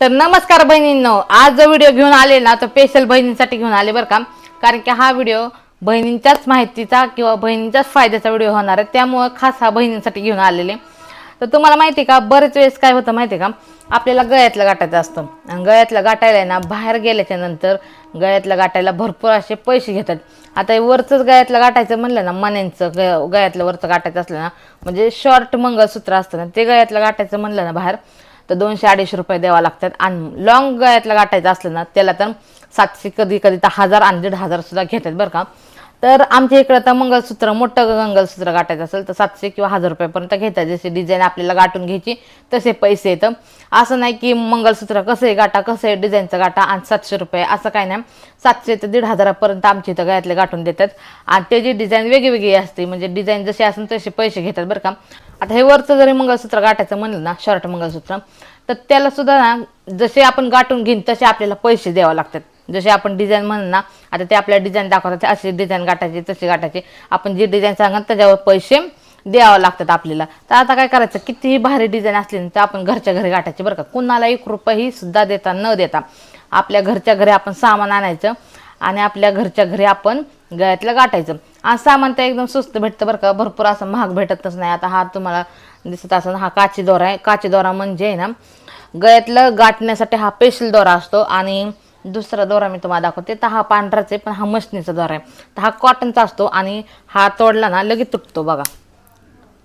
तर नमस्कार बहिणींनो, आज जो व्हिडिओ घेऊन आले ना तो स्पेशल बहिणींसाठी घेऊन आले बरं का. कारण की हा व्हिडिओ बहिणींच्याच माहितीचा किंवा बहिणींच्याच फायद्याचा व्हिडिओ होणार आहे, त्यामुळे खास हा बहिणींसाठी घेऊन आलेले. तर तुम्हाला माहिती आहे का, बरेच वेळेस काय होतं माहिती आहे का, आपल्याला गळ्यातलं गाठायचं असतं आणि गळ्यातलं गाठायला ना बाहेर गेल्याच्या नंतर गळ्यातलं गाठायला भरपूर असे पैसे घेतात. आता हे वरचंच गळ्यातलं गाठायचं म्हणलं ना, मण्यांचं गळ्यातलं वरचं गाठायचं असलं ना, म्हणजे शॉर्ट मंगळसूत्र असतं ना, ते गळ्यातलं गाठायचं म्हणलं ना बाहेर तर 200-250 रुपये द्यावा लागतात. आणि लॉंग गळ्यातलं गाठायचं असलं ना त्याला तर 700, कधी कधी तर 1000 आणि 1500 सुद्धा घेतात बरं का. तर आमच्या इकडं तर मंगळसूत्र, मोठं मंगळसूत्र गाठायचं असेल तर 700 किंवा 1000 रुपयापर्यंत घेतात. जसे डिझाईन आपल्याला गाठून घ्यायची तसे पैसे येतं. असं नाही की मंगळसूत्र कसं आहे गाठा, कसं आहे डिझाईनचं गाठा आणि 700 रुपये, असं काय नाही. 700 ते 1500पर्यंत आमच्या इथं गळ्यातले गाठून देतात. आणि त्याची डिझाईन वेगळी असते, म्हणजे डिझाईन जशी असेल तसे पैसे घेतात बरं का. आता हे वरचं जरी मंगळसूत्र गाठायचं म्हणलं ना, शॉर्ट मंगळसूत्र, तर त्याला सुद्धा ना जसे आपण गाठून घेईन तसे आपल्याला पैसे द्यावे लागतात. जसे आपण डिझाईन म्हणून ना, आता ते आपल्याला डिझाईन दाखवतात, अशी डिझाईन गाठायची तशी गाठायची, आपण जी डिझाईन सांगा त्याच्यावर पैसे द्यावं लागतात आपल्याला. तर आता काय करायचं, कितीही भारी डिझाईन असली तर आपण घरच्या घरी गाठायची बरं का. कुणाला 1 रुपयाही सुद्धा देता न देता आपल्या घरच्या घरी आपण सामान आणायचं आणि आपल्या घरच्या घरी आपण गळ्यातलं गाठायचं. आणि सामान तर एकदम स्वस्त भेटतं बरं का, भरपूर असं महाग भेटतच नाही. आता हा तुम्हाला दिसत असं, हा काची दोरा आहे. काची दोरा म्हणजे ना गळ्यातलं गाठण्यासाठी हा स्पेशल दोरा असतो. आणि दुसरा दोरा मी तुम्हाला दाखवते, तर हा पांढराच आहे पण हा मशनीचा दोरा आहे. तर हा कॉटनचा असतो आणि हा तोडला ना लगेच तुटतो बघा,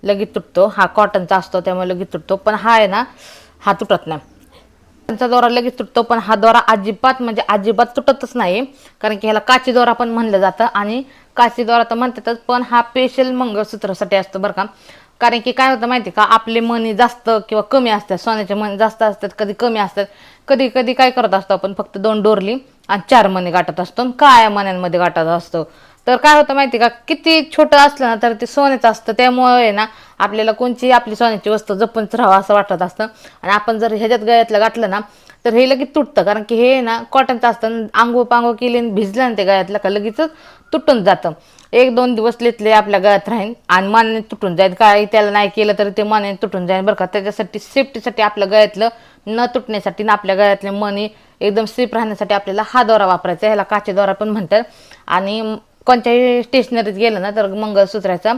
लगेच तुटतो. हा कॉटनचा असतो त्यामुळे लगेच तुटतो, पण हा आहे ना हा तुटत नाही. त्यांचा दोरा लगेच तुटतो, पण हा दोरा अजिबात म्हणजे अजिबात तुटतच नाही. कारण की ह्याला काची दोरा पण म्हणलं जातं आणि काची दोरा तर म्हणतातच, पण हा स्पेशल मंगळसूत्रासाठी असतो बरं का. कारण की काय होतं माहिती का, आपले मणी जास्त किंवा कमी असतात, सोन्याचे मणी जास्त असतात, कधी कमी असतात. कधी कधी काय करत असतो आपण, फक्त 2 डोरली आणि 4 मणी गाठत असतो, काळ्या मण्यांमध्ये गाठत असतो. तर काय होतं माहिती का, किती छोटं असलं ना तर ते सोन्याचं असतं, त्यामुळे ना आपल्याला कोणची आपली सोन्याची वस्तू जपूनच राहावं असं वाटत असतं. आणि आपण जर ह्याच्यात गळ्यातलं गाठलं ना तर हे लगेच तुटतं, कारण की हे ना कॉटनचं असतं. आंघोळ पांघोळ केली भिजलं ना ते गळ्यातलं का लगेच तुटून जातं. 1-2 दिवस लेतले आपल्या गळ्यात राहील आणि माने तुटून जाईल. काय त्याला नाही केलं तरी ते माने तुटून जाईल बरं का. त्याच्यासाठी सेफ्टीसाठी आपल्या गळ्यातलं न तुटण्यासाठी ना आपल्या गळ्यातले मणी एकदम सेफ राहण्यासाठी आपल्याला हा दोरा वापरायचा. ह्याला काचे दोरा पण म्हणतात. आणि कोणत्याही स्टेशनरीत गेलं ना तर मंगळसूत्राचा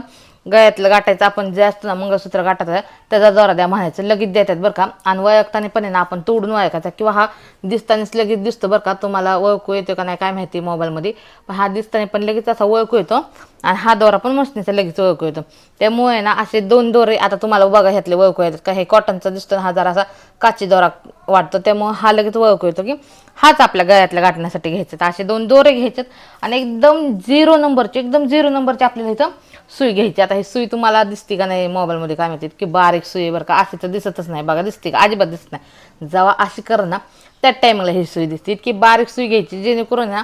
गळ्यातलं गाठायचं, आपण जे असतं ना मंगळसूत्र गाठायचं त्याचा दोरा द्या म्हणायचं, लगेच देतात बरं का. आणि वळखताना पण आहे ना आपण तोडून वळखायचा, किंवा हा दिसतानाच लगेच दिसतो बरं का. तुम्हाला ओळखू येतो का नाही काय माहिती मोबाईलमध्ये, पण हा दिसताना पण लगेच असा ओळखू येतो. आणि हा दोरा पण मशनीचा लगेच ओळखू येतो. त्यामुळे ना असे 2 दोरे आता तुम्हाला बघा ह्यातले ओळखू येतात का, हे कॉटनचा दिसतो, हा जरा असा काची दोरा वाटतो, त्यामुळे हा लगेच ओळखू येतो की हाच आपल्या गळ्यातल्या गाठण्यासाठी घ्यायचं. तर असे 2 दोरे घ्यायचे आणि एकदम 0 नंबरचे, एकदम 0 नंबरचे आपल्याला इथं सुई घ्यायची. आता ही सुई तुम्हाला दिसते का नाही मोबाईलमध्ये काय माहिती, की बारीक सुई बरं का, अशी तर दिसतच नाही बघा, दिसते का, अजिबात दिसत नाही. जेव्हा अशी कर ना त्याच टाईमला ही सुई दिसते. इतकी बारीक सुई घ्यायची जेणेकरून ना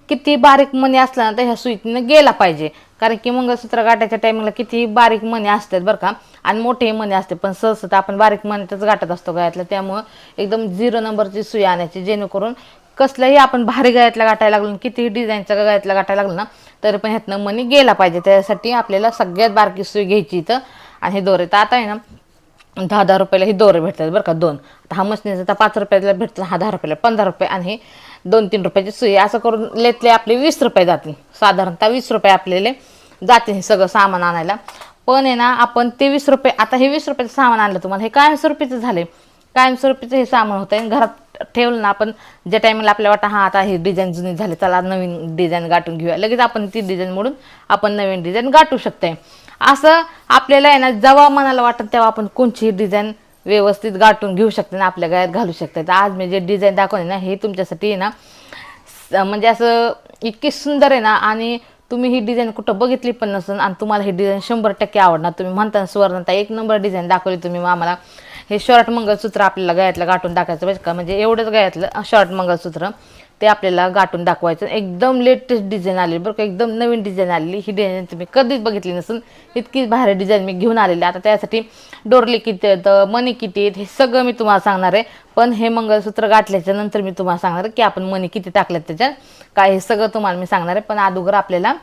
किती बारीक मणी असला ना तर ह्या सुईतनं गेला पाहिजे. कारण की मंगळसूत्र गाठायच्या टायमिंगला किती बारीक मणी असतात बरं का, आणि मोठे मणी असते, पण सहसा आपण बारीक मणीतच गाठत असतो गळ्यातलं. त्यामुळं एकदम 0 नंबरची सुई आणायची, जेणेकरून कसलंही आपण भारी गळ्यातला गाठायला लागलो, कितीही डिझाईनचा गळ्यातला गाठायला लागलो ना तरी पण ह्यातनं मणी गेला पाहिजे. त्यासाठी आपल्याला सगळ्यात बारकी सुई घ्यायची इथं. आणि हे दोरे तर आता आहे ना 10-10 रुपयाला ही दोरे भेटतात बरं का, 2. आता हा मशनीचा तर 5 रुपयाला भेटतो, हा 10 रुपयाला, 15 रुपये, आणि हे 2-3 रुपयाची सुई. असं करून लेतले आपले 20 रुपये जातील, साधारणतः 20 रुपये आपल्याला जाते हे सगळं सामान आणायला. पण आहे ना आपण ते 20 रुपये, आता हे 20 रुपयाचं सामान आणलं तुम्हाला, हे कायमस्वरूपीचं झाले, कायमस्वरूपीचं हे सामान होतं आहे. घरात ठेवलं ना आपण, ज्या टायमिंगला आपल्याला वाटतं हा आता हे डिझाईन जुनी झाली, चला नवीन डिझाईन गाठून घेऊया, लगेच आपण ती डिझाईन मोडून आपण नवीन डिझाईन गाठू शकते. असं आपल्याला आहे ना जेव्हा मनाला वाटतं तेव्हा आपण कोणतीही डिझाईन व्यवस्थित गाठून घेऊ शकते ना, आपल्या गळ्यात घालू शकते. तर आज मी जे डिझाईन दाखवले ना हे तुमच्यासाठी आहे ना म्हणजे असं इतकी सुंदर आहे ना, आणि तुम्ही ही डिझाईन कुठं बघितली पण नसेल आणि तुम्हाला ही डिझाईन 100% आवडणार. तुम्ही म्हणता सुवर्णता 1 नंबर डिझाईन दाखवली तुम्ही आम्हाला. हे शॉर्ट मंगळसूत्र आपल्याला गळ्यातलं गाठून टाकायचं पाहिजे का, म्हणजे एवढंच गळ्यातलं शॉर्ट मंगळसूत्र ते आपल्याला गाठून दाखवायचं. एकदम लेटेस्ट डिझाईन आलेली बरं का, एकदम नवीन डिझाईन आलेली. ही डिझाईन तुम्ही कधीच बघितली नसून, इतकी भारी डिझाईन मी घेऊन आलेली. आता त्यासाठी डोरले किती आहेत, मणी किती आहेत, हे सगळं मी तुम्हाला सांगणार आहे. पण हे मंगळसूत्र गाठल्याच्या नंतर मी तुम्हाला सांगणार आहे की आपण मणी किती टाकल्यात त्याच्यात, काय हे सगळं तुम्हाला मी सांगणार आहे. पण अगोदर आपल्याला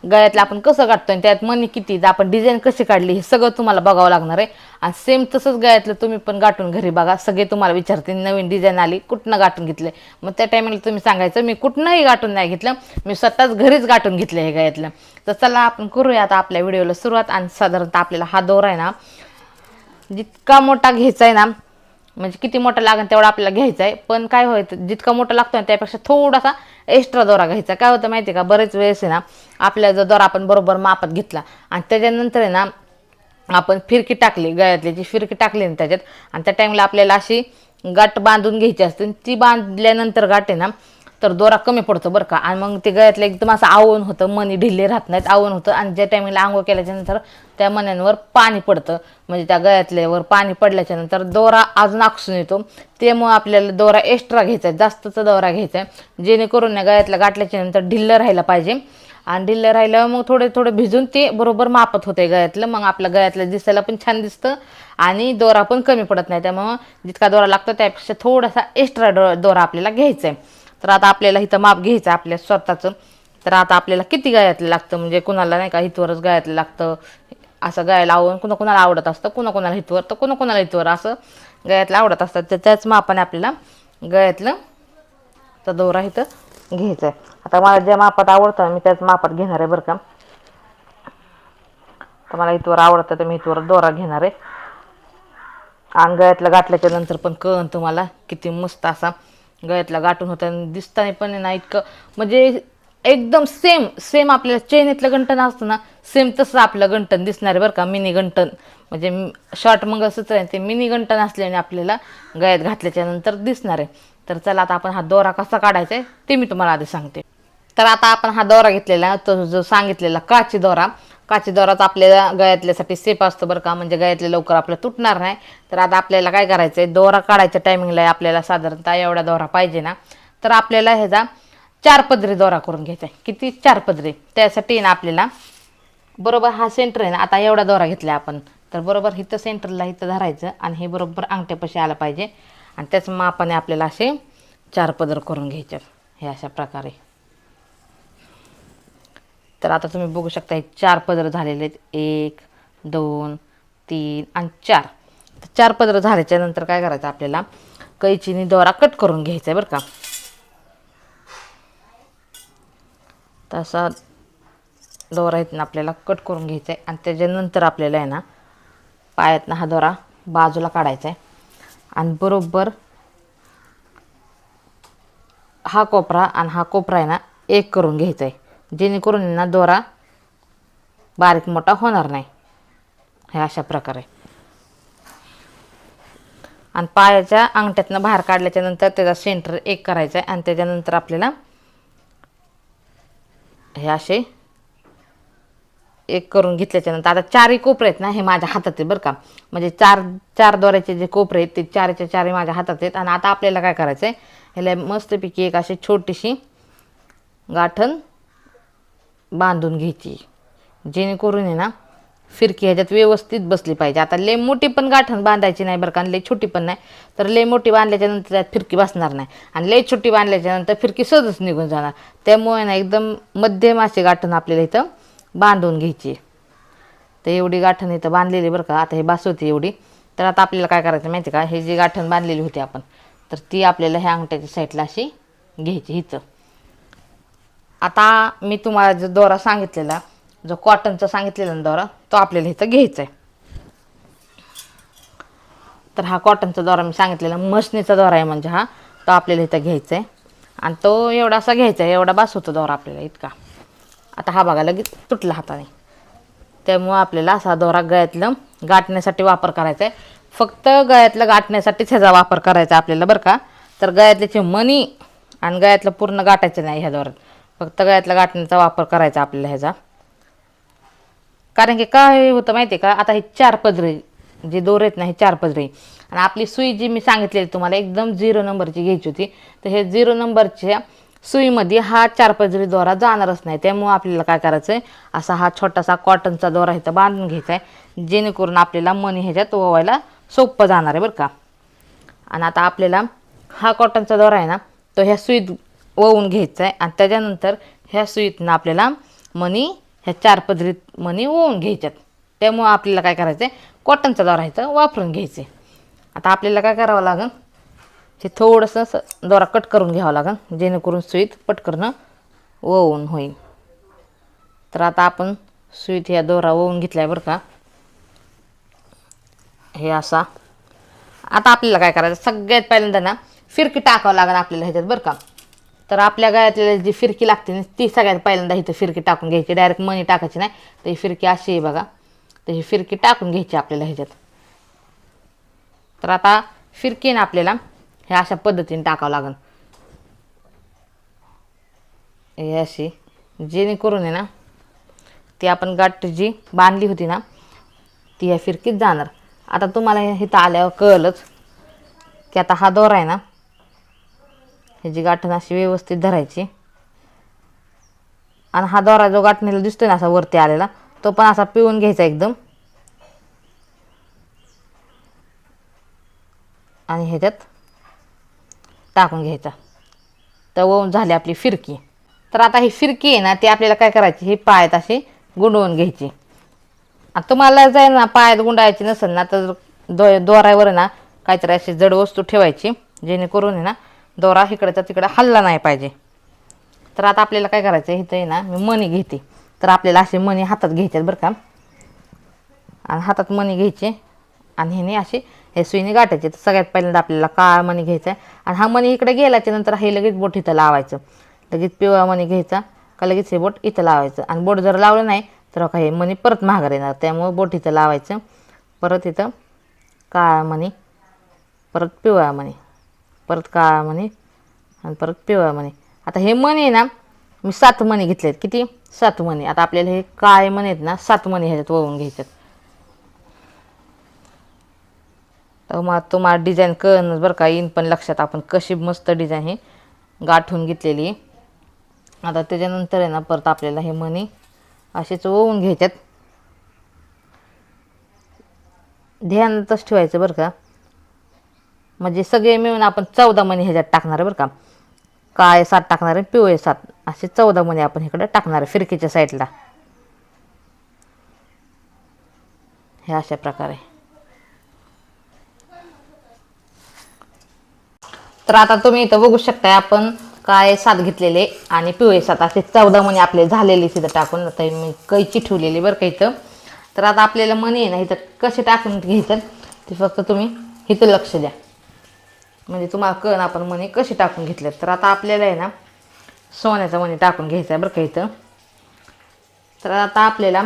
गळ्यातलं आपण कसं गाठतोय, त्यात मणी किती, आपण डिझाईन कशी काढली, हे सगळं तुम्हाला बघावं लागणार आहे. आणि सेम तसंच गळ्यातलं तुम्ही पण गाठून घरी बघा. सगळे तुम्हाला विचारते नवीन डिझाईन आली कुठनं गाठून घेतले, मग त्या टायमाला तुम्ही सांगायचं मी कुठनंही गाठून नाही घेतलं, मी स्वतःच घरीच गाठून घेतलं हे गळ्यातलं. तर चला आपण करूया आता आपल्या व्हिडिओला सुरुवात. आणि साधारणतः आपल्याला हा दोरा आहे ना जितका मोठा घ्यायचा आहे ना, म्हणजे किती मोठा लागेल तेवढा आपल्याला घ्यायचा आहे. पण काय व्हायचं, जितका मोठा लागतो ना त्यापेक्षा थोडासा एक्स्ट्रा दोरा घ्यायचा. काय होतं माहिती आहे का, बरेच वेळेस आहे ना आपल्या जो दोरा आपण बरोबर मापात घेतला आणि त्याच्यानंतर आहे ना आपण फिरकी टाकली, गळ्यातली जी फिरकी टाकली ना त्याच्यात, आणि त्या टाईमला आपल्याला अशी गाठ बांधून घ्यायची असते. ती बांधल्यानंतर गाठ आहे ना तर दोरा कमी पडतो बरं का. आणि मग ते गळ्यातलं एकदम असं आवून होतं, मणी ढिल्ले राहत नाहीत, आवून होतं. आणि ज्या टायमिंगला आंघोळ केल्याच्यानंतर त्या मण्यांवर पाणी पडतं, म्हणजे त्या गळ्यातल्यावर पाणी पडल्याच्यानंतर दोरा अजून आकसून येतो. त्यामुळे आपल्याला दोरा एक्स्ट्रा घ्यायचा आहे, जास्तचा दोरा घ्यायचा आहे, जेणेकरून गळ्यातला गाठल्याच्यानंतर ढिल्लं राहायला पाहिजे. आणि ढिल्लं राहिलं मग थोडे थोडे भिजून ते बरोबर मापत होते गळ्यातलं, मग आपल्या गळ्यातलं दिसायला पण छान दिसतं आणि दोरा पण कमी पडत नाही. त्यामुळं जितका दोरा लागतो त्यापेक्षा थोडासा एक्स्ट्रा दोरा आपल्याला घ्यायचा आहे. तर आता आपल्याला इथं माप घ्यायचं आपल्या स्वतःचं. तर आता आपल्याला किती गळ्यातलं लागतं, म्हणजे कुणाला नाही का हितवरच गळ्यातलं लागतं, असं गळ्याला आवडून कुणाला आवडत असतं, कुणाला हितवर तर कुणाला हितवर असं गळ्यातलं आवडत असतात. तर त्याच मापाने आपल्याला गळ्यातलं तर दोरा इथं घ्यायचा आहे. आता मला ज्या मापात आवडतं मी त्याच मापात घेणार आहे बरं का. तर मला इथवर आवडतं तर मी इथवर दोरा घेणार आहे. आणि गळ्यातलं गाठल्याच्या नंतर पण कळन तुम्हाला किती मस्त असा गळ्यातला गाठून होतं. आणि दिसताना पण ना इतकं म्हणजे एकदम सेम आपल्याला चेनीतलं गंठन असतं ना, सेम तसं आपलं गंठन दिसणार आहे बरं का. मिनी गंठन म्हणजे शॉर्ट मंगळसूत्र आहे ते मिनी गंठन असल्याने आपल्याला गळ्यात घातल्याच्या नंतर दिसणार आहे. तर चला आता आपण हा दोरा कसा काढायचा आहे ते मी तुम्हाला आधी सांगते. तर आता आपण हा दोरा घेतलेला तो जो सांगितलेला काची दोराच आपल्याला गळ्यातल्यासाठी सेफ असतो बरं का, म्हणजे गळ्यातले लवकर आपलं तुटणार नाही. तर आता आपल्याला काय करायचं आहे, दोरा काढायच्या टायमिंगला आपल्याला साधारणतः एवढा दोरा पाहिजे ना, तर आपल्याला ह्याचा 4 पदरी दोरा करून घ्यायचा आहे. किती 4 पदरी, त्यासाठी ना आपल्याला बरोबर हा सेंटर आहे ना, आता एवढा दोरा घेतला आपण तर बरोबर इथं सेंटरला इथं धरायचं आणि हे बरोबर अंगठ्यापाशी आलं पाहिजे. आणि त्याच मापाने आपल्याला असे 4 पदर करून घ्यायचे हे अशा प्रकारे. तर आता तुम्ही बघू शकता हे 4 पदर झालेले आहेत, 1 2 3 आणि 4. 4 पदर झाल्याच्या नंतर काय करायचं, आपल्याला कैचीने दोरा कट करून घ्यायचा आहे बरं का. तसा दोरा इथनं आपल्याला कट करून घ्यायचा आहे. आणि त्याच्यानंतर आपल्याला आहे ना पायातनं हा दोरा बाजूला काढायचा आहे आणि बरोबर हा कोपरा आणि हा कोपरा आहे ना एक करून घ्यायचा आहे, जेणेकरून ना दोरा बारीक मोठा होणार नाही, हे अशा प्रकारे. आणि पायाच्या अंगठ्यातनं बाहेर काढल्याच्या नंतर त्याचा सेंटर एक करायचा आहे. आणि त्याच्यानंतर आपल्याला हे असे एक करून घेतल्याच्या नंतर आता 4 कोपरे आहेत ना हे माझ्या हातात आहे बरं का, म्हणजे चार दोऱ्याचे जे कोपरे आहेत ते 4च्या 4 माझ्या हातात आहेत. आणि आता आपल्याला काय करायचं आहे, ह्याला मस्तपैकी एक अशी छोटीशी गाठण बांधून घ्यायची, जेणेकरून आहे ना फिरकी ह्याच्यात व्यवस्थित बसली पाहिजे. आता लय मोठी पण गाठण बांधायची नाही बरं का, आणि लय छोटी पण नाही. तर लय मोठी बांधल्याच्या नंतर त्यात फिरकी बसणार नाही, आणि लय छोटी बांधल्याच्या नंतर फिरकी सहजच निघून जाणार. त्यामुळे ना एकदम मध्यम अशी गाठण आपल्याला इथं बांधून घ्यायची. तर एवढी गाठण इथं बांधलेली बरं का, आता हे बास होती एवढी. तर आता आपल्याला काय करायचं माहिती का, हे जी गाठण बांधलेली होती आपण तर ती आपल्याला ह्या अंगठ्याच्या साईडला अशी घ्यायची इथं. आता मी तुम्हाला जो दोरा सांगितलेला, जो कॉटनचा सांगितलेला दोरा, तो आपल्याला इथं घ्यायचा आहे. तर हा कॉटनचा दोरा मी सांगितलेला मशनीचा दोरा आहे, म्हणजे हा तो आपल्याला इथं घ्यायचा आहे. आणि तो एवढा असा घ्यायचा आहे, एवढा बास होतो दोरा आपल्याला इतका. आता हा बघा लगेच तुटला हाताने, त्यामुळं आपल्याला असा दोरा गळ्यातलं गाठण्यासाठी वापर करायचा आहे. फक्त गळ्यातलं गाठण्यासाठीच ह्याचा वापर करायचा आपल्याला बरं का. तर गळ्यातल्याचे मणी आणि गळ्यातलं पूर्ण गाठायचं नाही ह्या दोऱ्यात, फक्त गळ्यातला गाठण्याचा वापर करायचा आपल्याला ह्याचा. कारण की काय होतं माहिती आहे का, आता हे 4 पदरी जे दोरे आहेत ना हे 4 पदरी, आणि आपली सुई जी मी सांगितलेली तुम्हाला एकदम 0 नंबरची घ्यायची होती. तर हे 0 नंबरच्या सुईमध्ये हा 4 पदरी दोरा जाणारच नाही. त्यामुळे आपल्याला काय करायचं आहे, असा हा छोटासा कॉटनचा दोरा इथं बांधून घ्यायचा आहे, जेणेकरून आपल्याला मणी ह्याच्यात ओवायला सोपं जाणार आहे बरं का. आणि आता आपल्याला हा कॉटनचा दोरा आहे ना, तो ह्या सुईत ओवून घ्यायचा आहे आणि त्याच्यानंतर ह्या सुईतनं आपल्याला मणी ह्या 4 पदरीत मणी ओवून घ्यायच्यात. त्यामुळं आपल्याला काय करायचं आहे, कॉटनचा दोरा इथं वापरून घ्यायचं आहे. आता आपल्याला काय करावं लागेल, हे थोडंसं दोरा कट करून घ्यावं लागेल, जेणेकरून सुईत पटकन ओवून होईल. तर आता आपण सुईत ह्या दोरा ओवून घेतलाय बरं का, हे असा. आता आपल्याला काय करायचं, सगळ्यात पहिल्यांदा ना फिरकी टाकावं लागेल आपल्याला ह्याच्यात बरं का. तर आपल्या गळ्यातल्या जी फिरकी लागते ना, ती सगळ्यात पहिल्यांदा इथं फिरकी टाकून घ्यायची. डायरेक्ट मणी टाकायची नाही, तर ही फिरकी अशी आहे बघा, तर ही फिरकी टाकून घ्यायची आपल्याला ह्याच्यात. तर आता फिरकी ना आपल्याला हे अशा पद्धतीने टाकावं लागेल, हे अशी, जेणेकरून आहे ना ती आपण गाठ जी बांधली होती ना ती ह्या फिरकीत जाणार. आता तुम्हाला इथं आल्यावर कळलंच की आता हा दोरा आहे ना, ह्याची गाठण अशी व्यवस्थित धरायची आणि हा दोरा जो गाठणीला दिसतोय ना असा वरती आलेला, तो पण असा पिळून घ्यायचा एकदम आणि ह्याच्यात टाकून घ्यायचा. तर ओवून झाली आपली फिरकी. तर आता ही फिरकी आहे ना, ती आपल्याला काय करायची, ही पायात अशी गुंडवून घ्यायची. आणि तुम्हाला जर ना पायात गुंडायची नसेल ना, तर दोऱ्यावर ना काहीतरी अशी जड वस्तू ठेवायची, जेणेकरून आहे ना दोरा इकडचा तिकडं हलला नाही पाहिजे. तर आता आपल्याला काय करायचं, इथं आहे ना मी मणी घेते. तर आपल्याला असे मणी हातात घ्यायचे बरं का, आणि हातात मणी घ्यायचे आणि ह्याने असे हे सुईने गाठायचे. तर सगळ्यात पहिल्यांदा आपल्याला काळा मणी घ्यायचा आहे आणि हा मणी इकडे गेल्याच्या नंतर हे लगेच बोट इथं लावायचं. लगेच पिवळा मणी घ्यायचा का लगेच हे बोट इथं लावायचं. आणि बोट जर लावलं नाही तर का हे मणी परत महागार येणार, त्यामुळे बोट इथं लावायचं. परत इथं काळा मणी, परत पिवळा मणी, परत काळा मणी आणि परत पिवळा मणी. आता हे मणी आहे ना मी 7 मणी घेतलेत. किती? 7 मणी. आता आपल्याला हे काळे मणी आहेत ना 7 मणी ह्याच्यात वळून घ्यायच्यात. तर मग तुम्हाला डिझाईन कळणं बरं का, येईन पण लक्षात आपण कशी मस्त डिझाईन ही गाठून घेतलेली. आता त्याच्यानंतर आहे ना परत आपल्याला हे मणी असेच ओवून घ्यायच्यात. ध्यानातच ठेवायचं बरं का, म्हणजे सगळे मिळून आपण 14 मणी ह्याच्यात टाकणार आहे बरं का. काळे 7 टाकणार आहे, पिवळे 7, असे 14 मणी आपण इकडे टाकणार आहे फिरकीच्या साईडला, हे अशा प्रकारे. तर आता तुम्ही इथं बघू शकताय, आपण काळे 7 घेतलेले आणि पिवळे 7 असे 14 मणी आपले झालेले तिथं टाकून. आता मी कैची ठेवलेली बरं का इथं. तर आता आपल्याला मणी आहे ना इथं कसे टाकून घ्यायचं ते फक्त तुम्ही इथं लक्ष द्या, म्हणजे तुम्हाला कळण आपण मणी कशी टाकून घेतले. तर आता आपल्याला आहे ना सोन्याचा मणी टाकून घ्यायचा आहे बरं का इथं. तर आता आपल्याला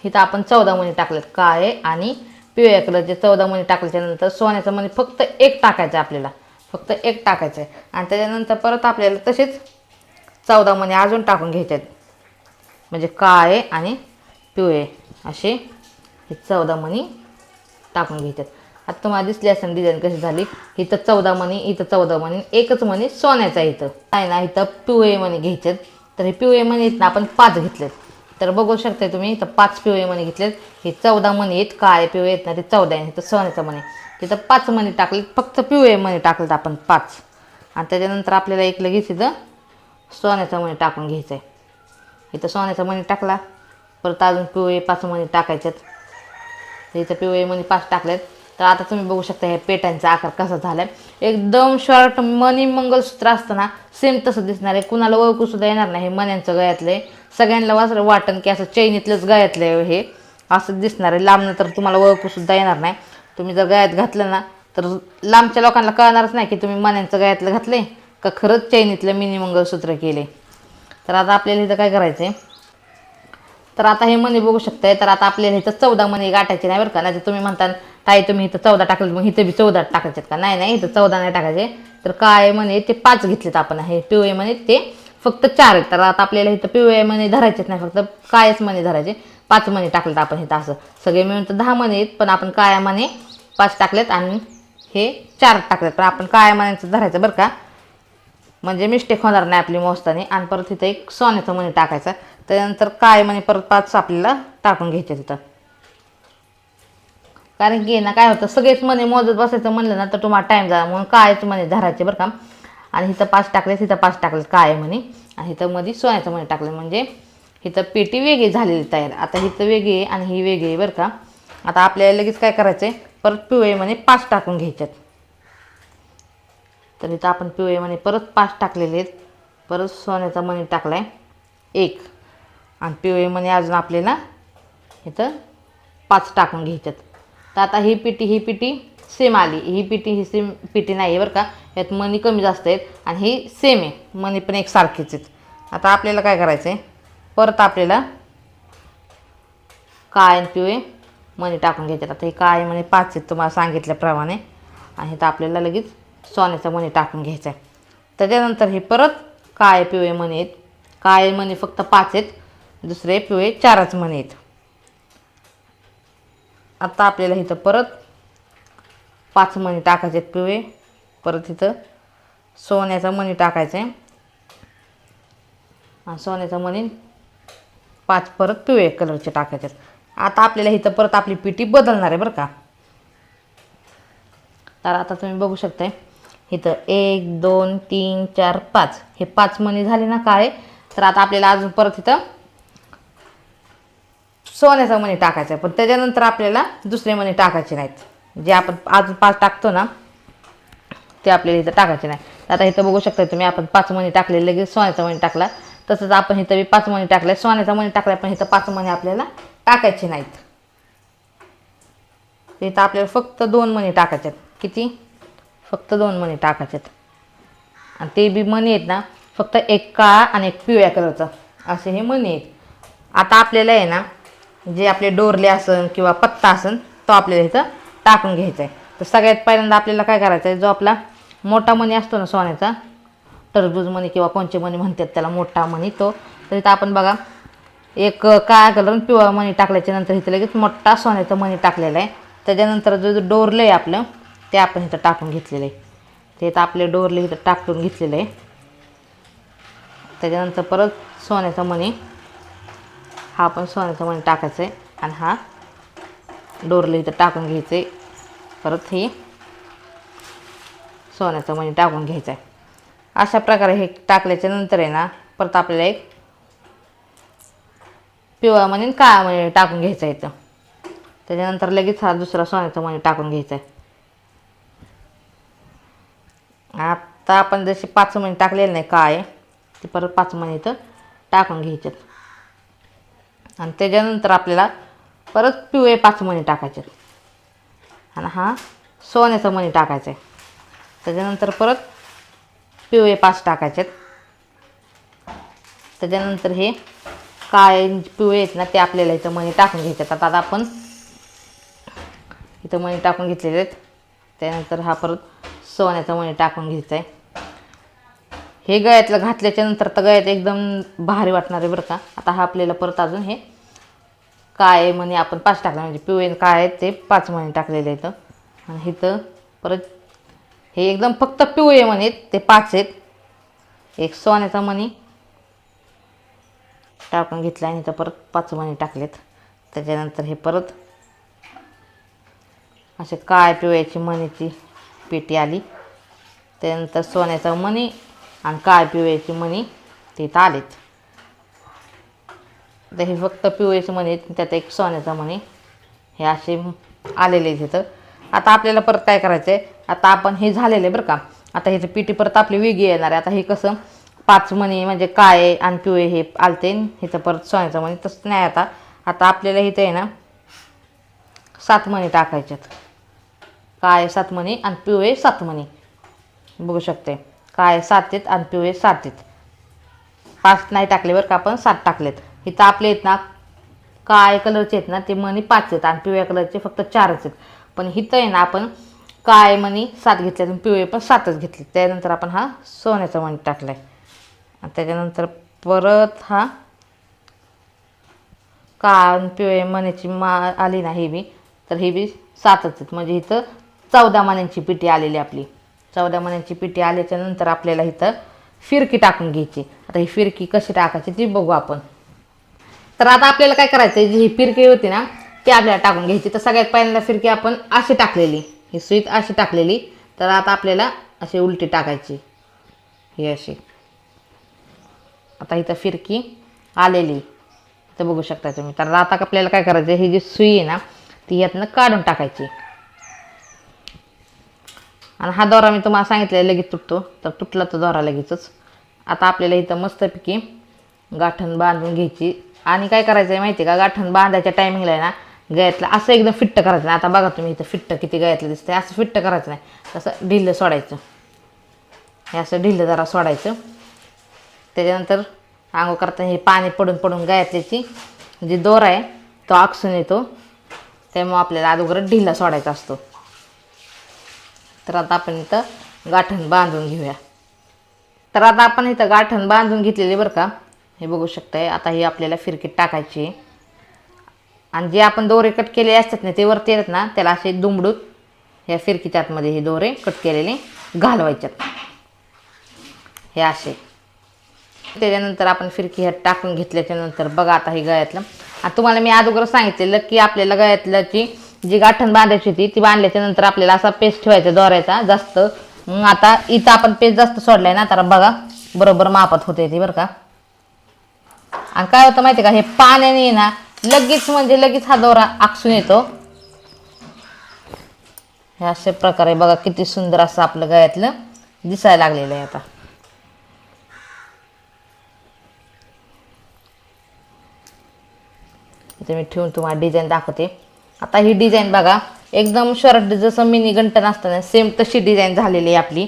इथं आपण 14 मणी टाकलेत काळे आणि पिवळ्या कलरचे 14 मणी टाकल्याच्यानंतर सोन्याचा मणी फक्त 1 टाकायचं आहे आपल्याला, फक्त 1 टाकायचं आहे. आणि त्याच्यानंतर परत आपल्याला तसेच 14 मणी अजून टाकून घ्यायचे आहेत, म्हणजे काळे आणि पिवळे असे हे 14 मणी टाकून घ्यायच्यात. आता तुम्हाला दिसली असेल डिझाईन कशी झाली. इथं 14 मणी, इथं 14 मणी, एकच मणी सोन्याचा इथं आहे ना. इथं पिवळे मणी घ्यायचेत. तर हे पिवळे मणी इथं आपण 5 घेतलेत. तर बघू शकता तुम्ही इथं 5 पिवळे मणी घेतलेत. हे 14 मणी आहेत, काळे पिवळे आहेत ना ते 14 आहे. इथं सोन्याचा मणी, तिथं 5 मणी टाकलेत, फक्त पिवळे मणी टाकलेत आपण 5. आणि त्याच्यानंतर आपल्याला एक लगेच इथं सोन्याचा मणी टाकून घ्यायचा आहे. इथं सोन्याचा मणी टाकला, परत अजून पिवळे 5 मणी टाकायच्यात. तर इथं पिवळे मणी 5 टाकलेत. तर आता तुम्ही बघू शकता हे पेट्यांचा आकार कसा झाला आहे. एकदम शॉर्ट मणी मंगलसूत्र असतं ना सेम तसं दिसणार आहे, कुणाला ओळखूसुद्धा येणार नाही. हे मण्यांचं गळ्यातलं आहे, सगळ्यांना वाटण की असं चैनीतलंच गळ्यातलं आहे हे असं दिसणार आहे. लांबनं तर तुम्हाला ओळखूसुद्धा येणार नाही. तुम्ही जर गळ्यात घातलं ना तर लांबच्या लोकांना कळणारच नाही की तुम्ही मण्यांचं गळ्यातलं घातलं आहे का खरंच चैनीतलं मिनी मंगलसूत्र केले. तर आता आपल्याला इथं काय करायचं आहे, तर आता हे मणी बघू शकताय. तर आता आपल्याला इथं 14 मणी गाठायचे नाही बरं का. नाही तर तुम्ही म्हणता ताई तुम्ही इथं 14 टाकले मग इथं बी 14 टाकायचे का, नाही नाही इथं 14 नाही टाकायचे. तर काळे मणी ते 5 घेतलेत आपण, हे पिवळे मणी ते फक्त 4 आहेत. तर आता आपल्याला इथं पिवळे मणी धरायचेच नाही, फक्त काळेच मणी धरायचे. 5 मणी टाकलेत आपण इथं, असं सगळे मिळून तर 10 मणी आहेत, पण आपण काळ्या मणी 5 टाकलेत आणि हे 4 टाकलेत. पण आपण काळ्या मण्यांचं धरायचं बरं का, म्हणजे मिस्टेक होणार नाही आपली मोजताना. आणि परत इथं एक सोन्याचं मणी टाकायचं. त्यानंतर काळे मणी परत 5 आपल्याला टाकून घ्यायचे तिथं. कारण की ना काय होतं, सगळेच मणी मोजत बसायचं म्हणलं ना तर तुम्हाला टाईम झाला, म्हणून काळेच मणी धरायचे बरं का. आणि इथं 5 टाकले, तिथं 5 टाकले काळे मणी, आणि इथं मध्ये सोन्याचं मणी टाकले. म्हणजे इथं पेटी वेगळी झालेली तयार. आता इथं वेगळी आहे आणि ही वेगळी आहे बरं का. आता आपल्याला लगेच काय करायचं आहे, परत पिवळे मणी 5 टाकून घ्यायच्यात. तर इथं आपण पिवळे मणी परत 5 टाकलेले आहेत. परत सोन्याचा मणी टाकला आहे 1, आणि पिवळे मणी अजून आपल्याला इथं 5 टाकून घ्यायच्यात. तर आता ही पिटी सेम आली. ही सेम पिटी नाही आहे बरं का. यात मणी कमी जास्त आहेत आणि ही सेम आहे, मणी पण एकसारखेच आहेत. आता आपल्याला काय करायचं आहे, परत आपल्याला काळे आणि पिवळे मणी टाकून घ्यायचे. आता हे काळे मणी 5 आहेत तुम्हाला सांगितल्याप्रमाणे, आणि इथं आपल्याला लगेच सोन्याचा मणी टाकून घ्यायचा आहे. त्याच्यानंतर हे परत काळे पिवळे मणी आहेत. काळे मणी फक्त 5 आहेत, दुसरे पिवळे 4च मणी आहेत. आता आपल्याला इथं परत 5 मणी टाकायचे आहेत पिवळे. परत इथं सोन्याचा मणी टाकायचं आहे, आणि सोन्याचा मणी 5 परत पिवळे कलरचे टाकायचे आहेत. आता आपल्याला इथं परत आपली पिटी बदलणार आहे बरं का. तर आता तुम्ही बघू शकताय इथं 1 2 3 4 5 हे 5 मणी झाले ना काळे. तर आता आपल्याला अजून परत इथं सोन्याचा मणी टाकायचा आहे, पण त्याच्यानंतर आपल्याला दुसरे मणी टाकायचे नाहीत. जे आपण अजून 5 टाकतो ना ते आपल्याला इथं टाकायचे नाही. आता इथं बघू शकता तुम्ही, आपण 5 मणी टाकले, लगेच सोन्याचा मणी टाकला. तसंच आपण इथं 5 मणी टाकले, सोन्याचा मणी टाकला, पण इथं 5 मणी आपल्याला टाकायचे नाहीत. इथं आपल्याला फक्त 2 मणी टाकायचे आहेत. किती? फक्त 2 मणी टाकायचे आहेत. आणि ते बी मणी आहेत ना फक्त एक काळा आणि एक पिवळ्या कलरचा, असे हे मणी आहेत. आता आपल्याला आहे ना जे आपले डोरले असन किंवा पत्ता असन तो आपल्याला इथं टाकून घ्यायचा आहे. तर सगळ्यात पहिल्यांदा आपल्याला काय करायचं आहे, जो आपला मोठा मणी असतो ना सोन्याचा, टरबूज मणी किंवा कोणचे मणी म्हणतात त्याला, मोठा मणी तो. तर इथं आपण बघा एक काळा कलर पिवळा मणी टाकल्याच्या नंतर इथं लगेच मोठा सोन्याचा मणी टाकलेला आहे. त्याच्यानंतर जो डोरलं आहे आपलं ते आपण इथं टाकून घेतलेलं आहे. ते इथं आपले डोरले इथं टाकून घेतलेलं आहे. त्याच्यानंतर परत सोन्याचा मणी, हा पण सोन्याचा मणी टाकायचा आहे, आणि हा डोरले इथं टाकून घ्यायचं आहे. परत हे सोन्याचा मणी टाकून घ्यायचा आहे. अशा प्रकारे हे टाकल्याच्या नंतर आहे ना परत आपल्याला एक पिवळा मणी काळा मणी टाकून घ्यायचा आहे इथं. त्याच्यानंतर लगेच हा दुसरा सोन्याचा मणी टाकून घ्यायचा आहे. आता आपण जसे 5 मणी टाकलेले नाही काळे, ते परत 5 मणी इथं टाकून घ्यायचे. आणि त्याच्यानंतर आपल्याला परत पिवळे 5 मणी टाकायचे, आणि हा सोन्याचा मणी टाकायचा आहे. त्याच्यानंतर परत पिवळे 5 टाकायचे. त्याच्यानंतर हे काळे पिवळे आहेत ना ते आपल्याला इथं मणी टाकून घ्यायचे. आता आपण इथं मणी टाकून घेतलेले आहेत. त्यानंतर हा परत सोन्याचा मणी टाकून घ्यायचा आहे. हे गळ्यातलं घातल्याच्या नंतर तर गळ्यात एकदम भारी वाटणार आहे बरं का. आता हा आपल्याला परत अजून हे काळे मणी आपण 5 टाकले, म्हणजे पिवळे काळे ते 5 मणी टाकलेले आहेत. आणि इथं परत हे एकदम फक्त पिवळे मणी आहेत ते 5 आहेत. एक सोन्याचा मणी टाकून घेतला आणि इथं परत 5 मणी टाकलेत. त्याच्यानंतर हे परत असे काळ्या पिवळ्याची मणीची पेटी आली. त्यानंतर सोन्याचा मणी आणि काळ्या पिवळ्याची मणी तिथं आलेत. तर हे फक्त पिवळ्याचे मणी आहेत, त्यात एक सोन्याचा मणी, हे असे आलेले आहेत तिथं. आता आपल्याला परत काय करायचं आहे, आता आपण हे झालेलं आहे बरं का. आता ह्याची पेटी परत आपली वेगळी येणार आहे. आता हे कसं 5 मणी म्हणजे काळे आणि पिवळे हे आलते, इथं परत सोन्याचं मणी तसं नाही. आता आपल्याला इथं आहे ना 7 मणी टाकायच्यात. काळे 7 मणी आणि पिवळे 7 मणी बघू शकते. काळे 7 आहेत आणि पिवळे 7 आहेत. 5 नाही टाकले बरं का, आपण 7 टाकलेत. इथं आपले आहेत ना काळे कलरचे आहेत ना ते मणी 5 आहेत आणि पिवळ्या कलरचे फक्त 4च आहेत. पण इथं आहे ना आपण काळे मणी 7 घेतले आणि पिवळे पण 7च घेतले. त्यानंतर आपण हा सोन्याचा मणी टाकला आहे, आणि त्याच्यानंतर परत हा काळ पिवळे मण्याची आली ना ही बी, तर ही बी 7च आहेत. म्हणजे इथं 14 मण्यांची पिटी आलेली आपली. 14 मण्यांची पिटी आल्याच्या नंतर आपल्याला इथं फिरकी टाकून घ्यायची. आता ही फिरकी कशी टाकायची ती बघू आपण. तर आता आपल्याला काय करायचं आहे, जी ही फिरकी होती ना ती आपल्याला टाकून घ्यायची. तर सगळ्यात पहिल्यांदा फिरकी आपण अशी टाकलेली, ही सुई अशी टाकलेली. तर आता आपल्याला अशी उलटी टाकायची, ही अशी. आता इथं फिरकी आलेली तर बघू शकता तुम्ही. तर आता आपल्याला काय करायचं, ही जी सुई आहे ना ती यातनं काढून टाकायची. आणि हा दोरा मी तुम्हाला सांगितलेला लगेच तुटतो, तर तुटला तो दोरा लगेचच. आता आपल्याला इथं मस्तपैकी गाठण बांधून घ्यायची. आणि काय करायचं आहे माहिती आहे का, गाठण बांधायच्या टायमिंगला आहे ना गळ्यातलं असं एकदम फिट्ट करायचं नाही. आता बघा तुम्ही इथं फिट्ट किती गळ्यातलं दिसतंय, असं फिट्ट करायचं नाही, तसं ढिल्लं सोडायचं. हे असं ढिल्लं जरा सोडायचं. त्याच्यानंतर आंघोळ करताना हे पाणी पडून पडून गळ्यातल्याची जी दोरा आहे तो आकसून येतो, त्यामुळे आपल्याला अगोदर ढिल्ला सोडायचा असतो. तर आता आपण इथं गाठण बांधून घेऊया. तर आता आपण इथं गाठण बांधून घेतलेली बरं का, हे बघू शकताय. आता ही आपल्याला फिरकीत टाकायची. आणि जे आपण दोरे कट केले असतात ना ते वरती येतात ना, त्याला असे दुमडून ह्या फिरकीच्या आतमध्ये हे दोरे कट केलेले घालवायच्यात, हे असे. त्याच्यानंतर आपण फिरकी ह्यात टाकून घेतल्याच्या नंतर बघा आता हे गळ्यातलं. आणि तुम्हाला मी अगोदर सांगितलेलं की आपल्याला गळ्यातल्याची जी गाठण बांधायची होती ती बांधल्याच्या नंतर आपल्याला असा पेस्ट ठेवायचा दोऱ्याचा जास्त. मग आता इथं आपण पेस्ट जास्त सोडलाय ना, तर बघा बरोबर मापात होते ती बरं का. आणि काय होतं माहिती आहे का, हे पाण्याने ना लगेच म्हणजे लगेच हा दोरा आकसून येतो. हे अशा प्रकारे बघा किती सुंदर असं आपलं गळ्यातलं दिसायला लागलेलं आहे. आता इथे मी ठेवून तुम्हाला डिझाईन दाखवते. आता ही डिझाईन बघा एकदम शॉर्ट, जसं मिनी गंटन असतं ना सेम तशी डिझाईन झालेली आहे आपली.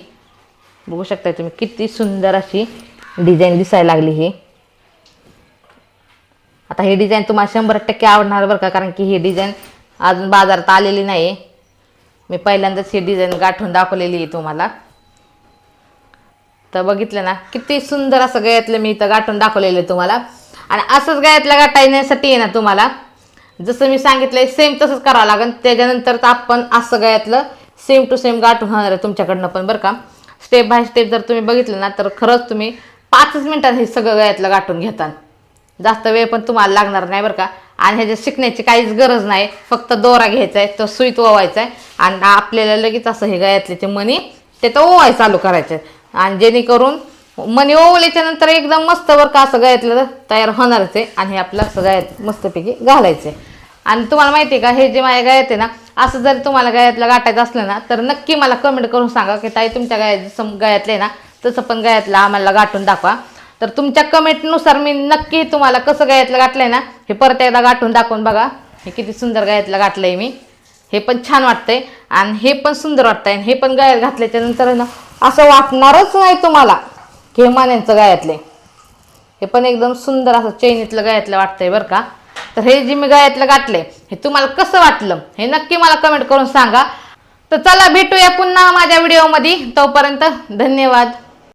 बघू शकता तुम्ही किती सुंदर अशी डिझाईन दिसायला लागली ही. आता ही डिझाईन तुम्हाला 100% आवडणार बरं का, कारण की ही डिझाईन अजून बाजारात आलेली नाही. मी पहिल्यांदाच ही डिझाईन गाठून दाखवलेली आहे तुम्हाला. तर बघितलं ना किती सुंदर असं गळ्यातलं मी इथं गाठून दाखवलेलं आहे तुम्हाला. आणि असंच गळ्यातलं गाठायण्यासाठी आहे ना तुम्हाला जसं मी सांगितलंय सेम तसंच करावं लागेल. त्याच्यानंतर आपण असं गळ्यातलं सेम टू सेम गाठून होणार आहे तुमच्याकडनं पण बरं का. स्टेप बाय स्टेप जर तुम्ही बघितलं ना तर खरंच तुम्ही 5 मिनिटात हे सगळं गळ्यातलं गाठून घेता. जास्त वेळ पण तुम्हाला लागणार नाही बरं का. आणि ह्याच्यात शिकण्याची काहीच गरज नाही, फक्त दोरा घ्यायचा आहे, तो सुईत ओवायचा आहे आणि आपल्याला लगेच असं हे गळ्यातले मणी ते तर ओवाय चालू करायचे. आणि जेणेकरून मणी ओवल्याच्या नंतर एकदम मस्त बरं का असं गळ्यातलं तयार होणारच आहे. आणि हे आपलं असं गळ्यात मस्तपैकी घालायचं आहे. आणि तुम्हाला माहिती आहे का, हे जे माझ्या गळ्यात आहे ना असं जर तुम्हाला गळ्यातलं गाठायचं असलं ना तर नक्की मला कमेंट करून सांगा की ताई तुमच्या गळ्यातलं आहे ना तसं पण गळ्यातलं आम्हाला गाठून दाखवा. तर तुमच्या कमेंटनुसार मी नक्की तुम्हाला कसं गळ्यातलं गाठलं आहे ना हे परत एकदा गाठून दाखवून बघा. हे किती सुंदर गळ्यातलं गाठलं आहे मी. हे पण छान वाटतंय आणि हे पण सुंदर वाटतंय. आणि हे पण गळ्यात घातल्याच्या नंतर ना असं वाटणारच नाही तुम्हाला की हे मान्यांचं गळ्यातलं आहे. हे पण एकदम सुंदर असं चैनीतलं गळ्यातलं वाटतंय बरं का. तर हे जे मी गळ्यातलं गाठले हे तुम्हाला कसं वाटलं हे नक्की मला कमेंट करून सांगा. तर चला भेटूया पुन्हा माझ्या व्हिडिओमध्ये. तोपर्यंत धन्यवाद.